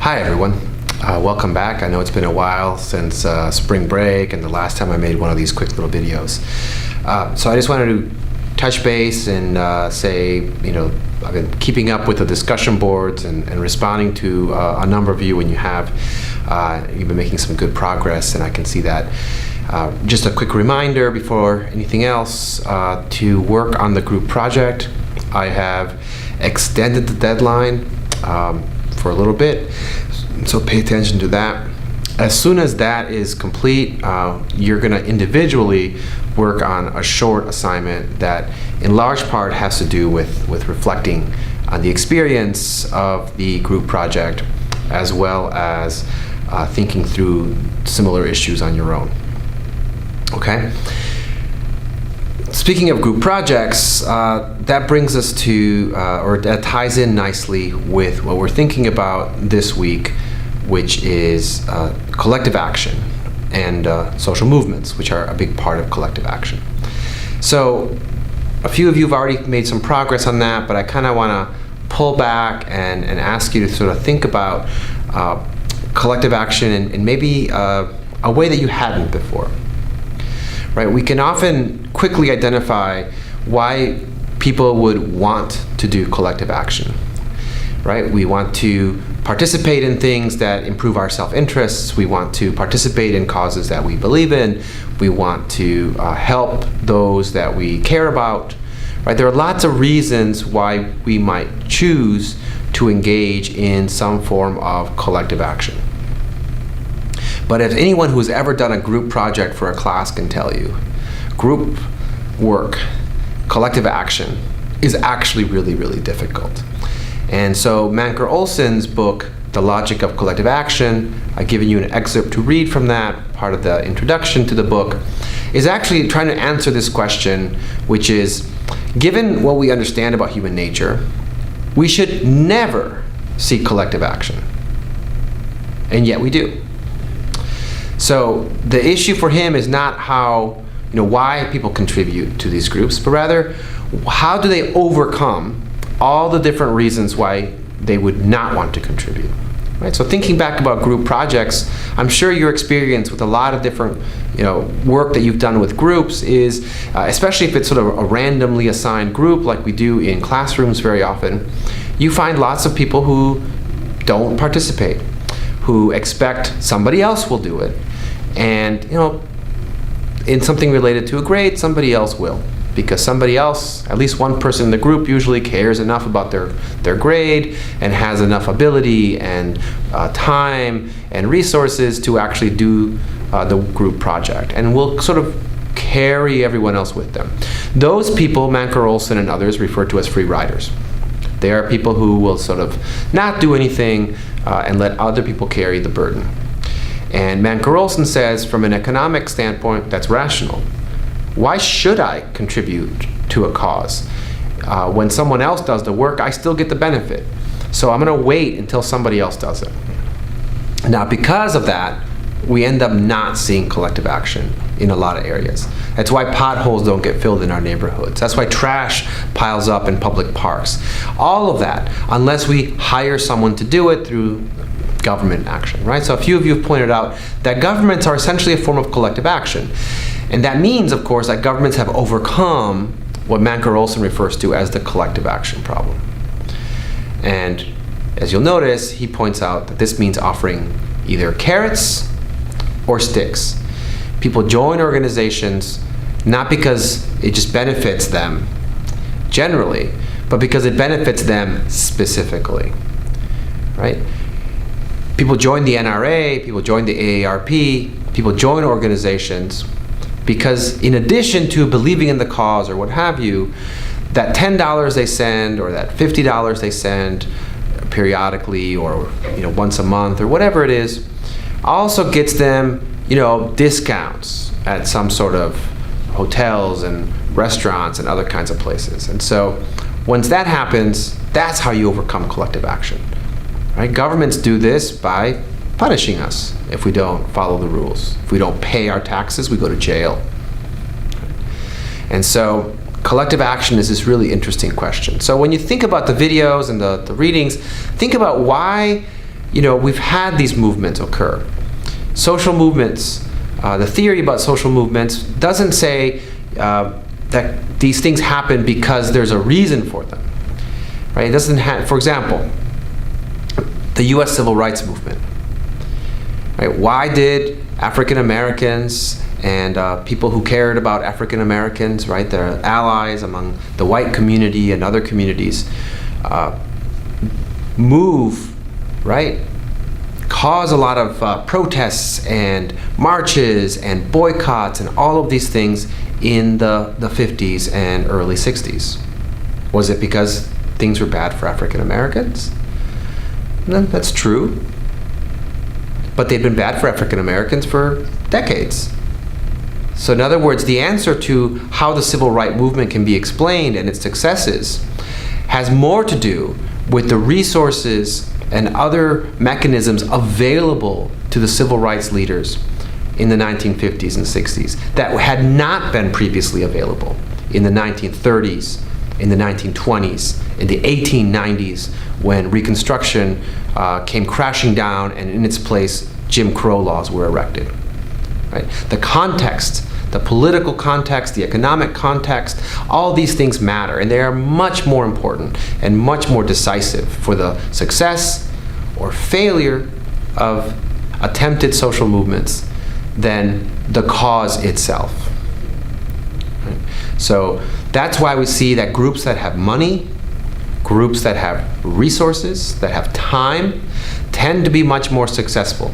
Hi everyone, welcome back. I know it's been a while since spring break and the last time I made one of these quick little videos. So I just wanted to touch base and say, I've been keeping up with the discussion boards and responding to a number of you when you have. You've been making some good progress, and I can see that. Just a quick reminder before anything else to work on the group project. I have extended the deadline for a little bit, so pay attention to that. As soon as that is complete, you're going to individually work on a short assignment that in large part has to do with reflecting on the experience of the group project, as well as thinking through similar issues on your own. Okay? Speaking of group projects, that brings us to, or that ties in nicely with what we're thinking about this week, which is collective action and social movements, which are a big part of collective action. So a few of you have already made some progress on that, but I kind of want to pull back and ask you to sort of think about collective action in maybe a way that you hadn't before. Right? We can often quickly identify why people would want to do collective action. Right? We want to participate in things that improve our self-interests. We want to participate in causes that we believe in. We want to help those that we care about. Right? There are lots of reasons why we might choose to engage in some form of collective action. But if anyone who's ever done a group project for a class can tell you, group work, collective action is actually really, really difficult. And so Manker Olson's book, The Logic of Collective Action, I've given you an excerpt to read from that, part of the introduction to the book, is actually trying to answer this question, which is, given what we understand about human nature, we should never seek collective action. And yet we do. So the issue for him is not why people contribute to these groups, but rather how do they overcome all the different reasons why they would not want to contribute. Right? So thinking back about group projects, I'm sure your experience with a lot of different work that you've done with groups is, especially if it's sort of a randomly assigned group like we do in classrooms very often, you find lots of people who don't participate, who expect somebody else will do it. And in something related to a grade, somebody else will. Because somebody else, at least one person in the group, usually cares enough about their grade and has enough ability and time and resources to actually do the group project, and will sort of carry everyone else with them. Those people, Manker Olson and others, refer to as free riders. They are people who will sort of not do anything and let other people carry the burden. And Manker Olson says, from an economic standpoint, that's rational. Why should I contribute to a cause? When someone else does the work, I still get the benefit. So I'm going to wait until somebody else does it. Now, because of that, we end up not seeing collective action in a lot of areas. That's why potholes don't get filled in our neighborhoods. That's why trash piles up in public parks. All of that, unless we hire someone to do it through government action, right? So a few of you have pointed out that governments are essentially a form of collective action. And that means, of course, that governments have overcome what Manker Olson refers to as the collective action problem. And as you'll notice, he points out that this means offering either carrots or sticks. People join organizations not because it just benefits them generally, but because it benefits them specifically, right? People join the NRA, people join the AARP, people join organizations because in addition to believing in the cause or what have you, that $10 they send or that $50 they send periodically or once a month or whatever it is also gets them discounts at some sort of hotels and restaurants and other kinds of places. And so once that happens, that's how you overcome collective action. Right? Governments do this by punishing us if we don't follow the rules. If we don't pay our taxes, we go to jail. And so collective action is this really interesting question. So when you think about the videos and the readings, think about why we've had these movements occur. Social movements, the theory about social movements doesn't say that these things happen because there's a reason for them, right? It doesn't have, for example, the U.S. Civil Rights Movement, right? Why did African Americans and people who cared about African Americans, right, their allies among the white community and other communities, move, right, cause a lot of protests and marches and boycotts and all of these things in the 50s and early 60s? Was it because things were bad for African Americans? No, that's true. But they'd been bad for African Americans for decades. So in other words, the answer to how the civil rights movement can be explained and its successes has more to do with the resources and other mechanisms available to the civil rights leaders in the 1950s and 60s that had not been previously available in the 1930s, in the 1920s, in the 1890s, when Reconstruction came crashing down and in its place Jim Crow laws were erected. Right? The context, the political context, the economic context, all these things matter, and they are much more important and much more decisive for the success or failure of attempted social movements than the cause itself. Right? So that's why we see that groups that have money, groups that have resources, that have time, tend to be much more successful.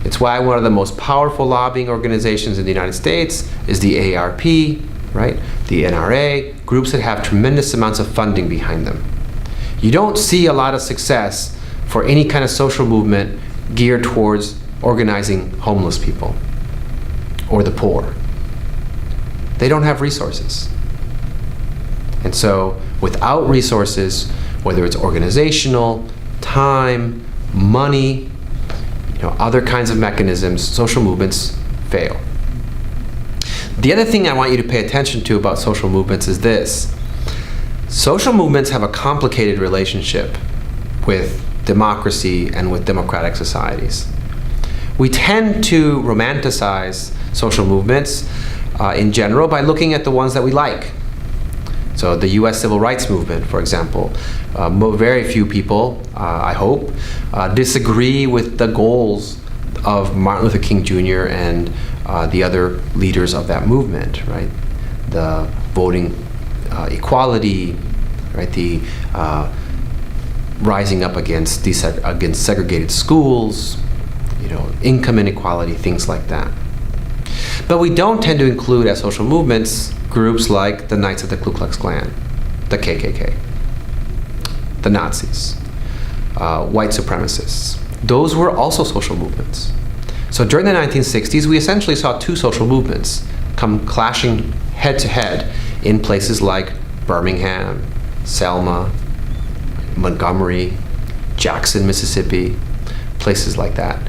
It's why one of the most powerful lobbying organizations in the United States is the AARP, right? The NRA, groups that have tremendous amounts of funding behind them. You don't see a lot of success for any kind of social movement geared towards organizing homeless people or the poor. They don't have resources. And so without resources, whether it's organizational, time, money, other kinds of mechanisms, social movements fail. The other thing I want you to pay attention to about social movements is this. Social movements have a complicated relationship with democracy and with democratic societies. We tend to romanticize social movements in general by looking at the ones that we like. So the U.S. Civil Rights Movement, for example, very few people, I hope, disagree with the goals of Martin Luther King Jr. and the other leaders of that movement, right? The voting equality, right? The rising up against segregated schools, income inequality, things like that. But we don't tend to include as social movements groups like the Knights of the Ku Klux Klan, the KKK, the Nazis, white supremacists. Those were also social movements. So during the 1960s, we essentially saw two social movements come clashing head to head in places like Birmingham, Selma, Montgomery, Jackson, Mississippi, places like that,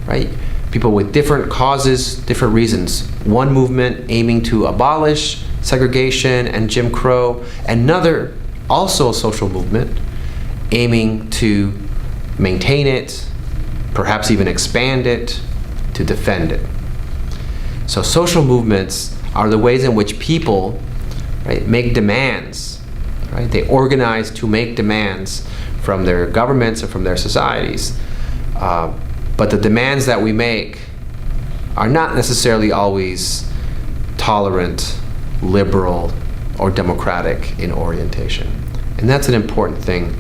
right? People with different causes, different reasons. One movement aiming to abolish segregation and Jim Crow, another also a social movement aiming to maintain it, perhaps even expand it, to defend it. So social movements are the ways in which people, right, make demands, right? They organize to make demands from their governments or from their societies. But the demands that we make are not necessarily always tolerant, liberal, or democratic in orientation. And that's an important thing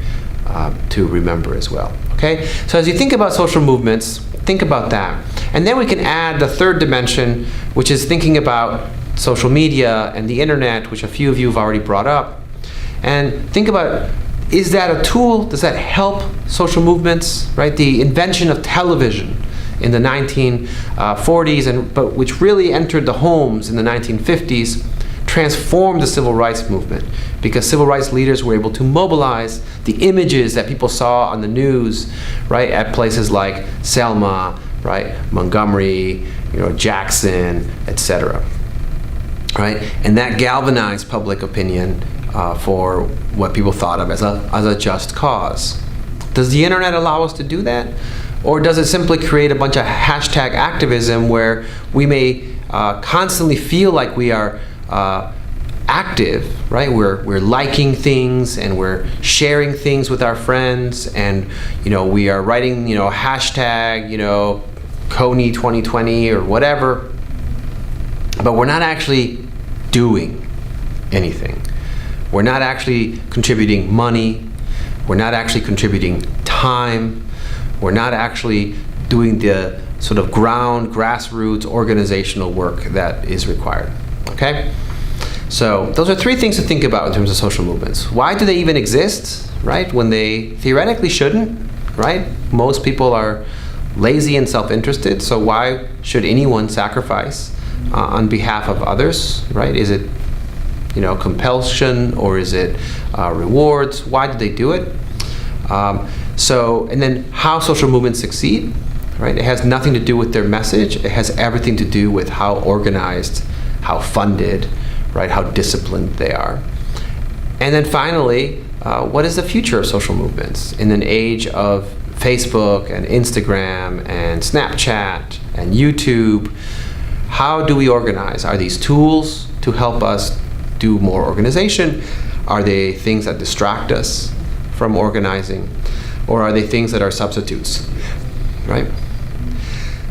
to remember as well. Okay? So as you think about social movements, think about that. And then we can add the third dimension, which is thinking about social media and the internet, which a few of you have already brought up. And think about, is that a tool? Does that help social movements? Right? The invention of television in the 1940s, but which really entered the homes in the 1950s, transformed the civil rights movement, because civil rights leaders were able to mobilize the images that people saw on the news, right, at places like Selma, right, Montgomery, Jackson, etc. Right, and that galvanized public opinion for what people thought of as a just cause. Does the internet allow us to do that? Or does it simply create a bunch of hashtag activism where we may constantly feel like we are active, right? We're liking things and we're sharing things with our friends, and we are writing hashtag Coney 2020 or whatever, but we're not actually doing anything. We're not actually contributing money. We're not actually contributing time. We're not actually doing the sort of grassroots organizational work that is required. Okay? So those are 3 things to think about in terms of social movements. Why do they even exist, right? When they theoretically shouldn't, right? Most people are lazy and self-interested, so why should anyone sacrifice on behalf of others, right? Is it compulsion, or is it rewards? Why do they do it? And then how social movements succeed, right? It has nothing to do with their message. It has everything to do with how organized, how funded, right? How disciplined they are. And then finally, what is the future of social movements in an age of Facebook and Instagram and Snapchat and YouTube? How do we organize? Are these tools to help us do more organization? Are they things that distract us from organizing? Or are they things that are substitutes, right?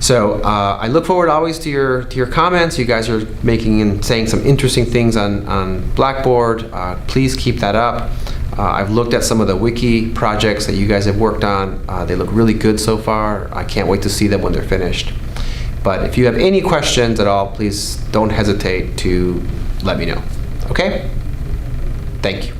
So I look forward always to your comments. You guys are making and saying some interesting things on Blackboard. Please keep that up. I've looked at some of the wiki projects that you guys have worked on. They look really good so far. I can't wait to see them when they're finished. But if you have any questions at all, please don't hesitate to let me know. Okay? Thank you.